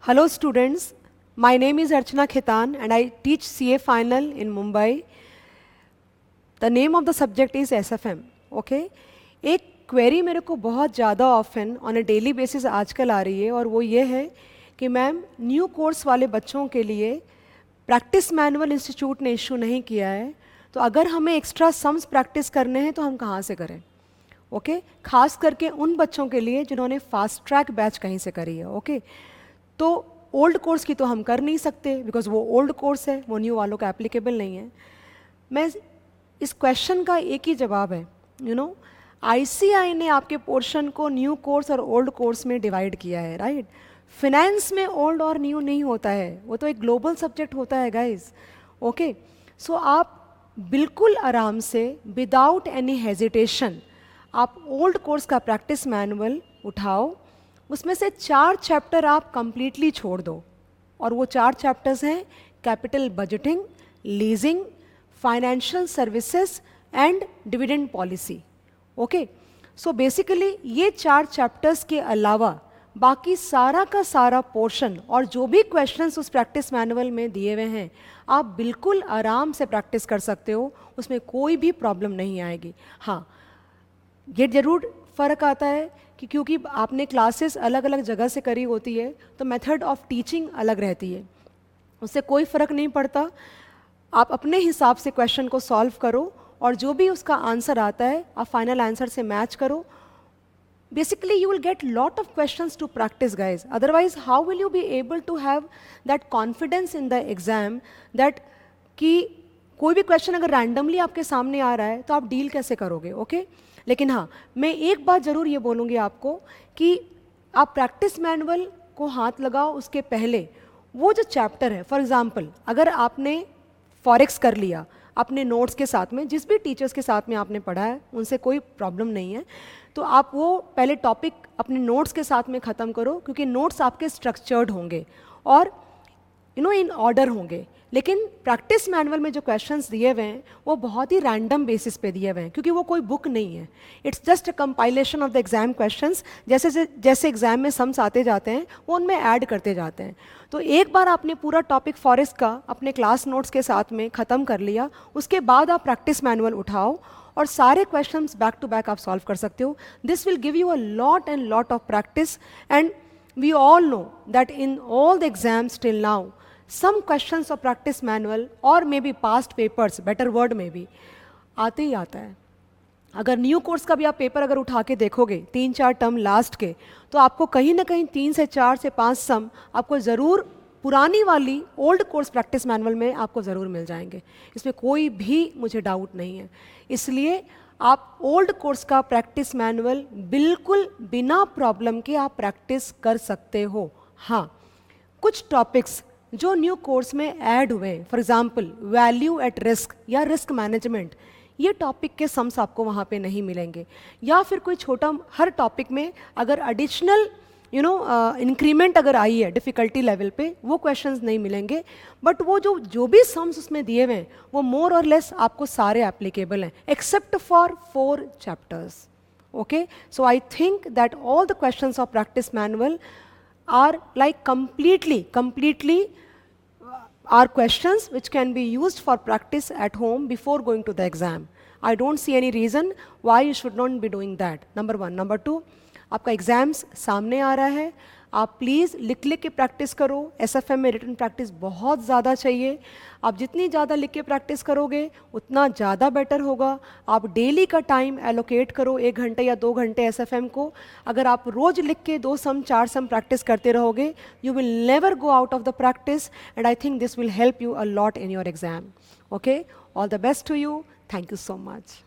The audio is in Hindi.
Hello students, my name is Archana Khetan and I teach CA Final in Mumbai. The name of the subject is SFM, okay? एक क्वेरी मेरे को बहुत ज़्यादा often on a daily basis आजकल आ रही है और वो ये है कि मैम न्यू कोर्स वाले बच्चों के लिए प्रैक्टिस मैनुअल इंस्टीट्यूट ने इशू नहीं किया है, तो अगर हमें एक्स्ट्रा सम्स प्रैक्टिस करने हैं तो हम कहाँ से करें? ओके खास करके उन बच्चों के लिए जिन्होंने फास्ट ट्रैक बैच कहीं से करी है, ओके तो ओल्ड कोर्स की तो हम कर नहीं सकते बिकॉज वो ओल्ड कोर्स है, वो न्यू वालों का एप्लीकेबल नहीं है। मैं इस क्वेश्चन का एक ही जवाब है, ICAI ने आपके पोर्शन को न्यू कोर्स और ओल्ड कोर्स में डिवाइड किया है, राइट? फिनेंस में ओल्ड और न्यू नहीं होता है, वो तो एक ग्लोबल सब्जेक्ट होता है गाइज, ओके? सो आप बिल्कुल आराम से विदाउट एनी हेजिटेशन आप ओल्ड कोर्स का प्रैक्टिस मैनुअल उठाओ, उसमें से 4 चैप्टर आप कंप्लीटली छोड़ दो और वो 4 चैप्टर्स हैं capital budgeting, leasing, financial services and dividend policy, okay? So basically ये 4 चैप्टर्स के अलावा बाकी सारा का सारा पोर्शन और जो भी क्वेश्चंस उस प्रैक्टिस मैनुअल में दिए हुए हैं आप बिल्कुल आराम से प्रैक्टिस कर सकते हो, उसमें कोई भी प्रॉब्लम नहीं आएगी। हाँ, ये ज़रूर फ़र्क आता है कि क्योंकि आपने क्लासेस अलग अलग जगह से करी होती है तो मेथड ऑफ टीचिंग अलग रहती है, उससे कोई फ़र्क नहीं पड़ता। आप अपने हिसाब से क्वेश्चन को सॉल्व करो और जो भी उसका आंसर आता है आप फाइनल आंसर से मैच करो। Basically you will get lot of questions to practice guys, otherwise how will you be able to have that confidence in the exam that कि कोई भी क्वेश्चन अगर रैंडमली आपके सामने आ रहा है तो आप डील कैसे करोगे, ओके? लेकिन हाँ, मैं एक बात ज़रूर ये बोलूँगी आपको कि आप प्रैक्टिस मैनुअल को हाथ लगाओ उसके पहले वो जो चैप्टर है, फॉर एग्जांपल अगर आपने फॉरेक्स कर लिया अपने नोट्स के साथ में, जिस भी टीचर्स के साथ में आपने पढ़ा है उनसे कोई प्रॉब्लम नहीं है, तो आप वो पहले टॉपिक अपने नोट्स के साथ में ख़त्म करो क्योंकि नोट्स आपके स्ट्रक्चर्ड होंगे और इन ऑर्डर होंगे। लेकिन प्रैक्टिस मैनुअल में जो क्वेश्चंस दिए हुए हैं वो बहुत ही रैंडम बेसिस पे दिए हुए हैं क्योंकि वो कोई बुक नहीं है, it's just a compilation of the exam questions. जैसे एग्जाम में सम्स आते जाते हैं वो उनमें ऐड करते जाते हैं। तो एक बार आपने पूरा टॉपिक फॉरेस्ट का अपने क्लास नोट्स के साथ में ख़त्म कर लिया, उसके बाद आप प्रैक्टिस मैनुअल उठाओ और सारे क्वेश्चंस बैक टू बैक आप सॉल्व कर सकते हो। This will give you a lot and lot of practice and we all know that in all the exams till now some questions of practice manual or maybe past papers, better word में भी आते ही आता है। अगर न्यू कोर्स का भी आप पेपर अगर उठा के देखोगे 3-4 टर्म लास्ट के, तो आपको कहीं ना कहीं 3 से 4 से 5 सम आपको ज़रूर पुरानी वाली ओल्ड कोर्स प्रैक्टिस मैनुअल में आपको ज़रूर मिल जाएंगे, इसमें कोई भी मुझे डाउट नहीं है। इसलिए आप ओल्ड कोर्स का प्रैक्टिस मैनुअल बिल्कुल बिना प्रॉब्लम के आप प्रैक्टिस कर सकते हो। हाँ, कुछ टॉपिक्स जो न्यू कोर्स में ऐड हुए, for example value at risk या रिस्क मैनेजमेंट, ये टॉपिक के सम्स आपको वहाँ पे नहीं मिलेंगे। या फिर कोई छोटा हर टॉपिक में अगर एडिशनल इंक्रीमेंट अगर आई है डिफ़िकल्टी लेवल पे, वो क्वेश्चंस नहीं मिलेंगे। बट वो जो भी सम्स उसमें दिए हुए हैं वो मोर और लेस आपको सारे एप्लीकेबल हैं except for 4 chapters, okay? So I think that all the questions of practice manual are like completely are questions which can be used for practice at home before going to the exam. I don't see any reason why you should not be doing that. Number 1. Number 2, आपका एग्जाम्स सामने आ रहा है, आप प्लीज़ लिख के प्रैक्टिस करो। SFM में रिटन प्रैक्टिस बहुत ज़्यादा चाहिए, आप जितनी ज़्यादा लिख के प्रैक्टिस करोगे उतना ज़्यादा बेटर होगा। आप डेली का टाइम एलोकेट करो, 1 घंटे या 2 घंटे SFM को। अगर आप रोज़ लिख के 2 सम 4 सम प्रैक्टिस करते रहोगे, you will never go out of the practice and I think this will help you a lot in your exam, okay? All the best to you, thank you so much.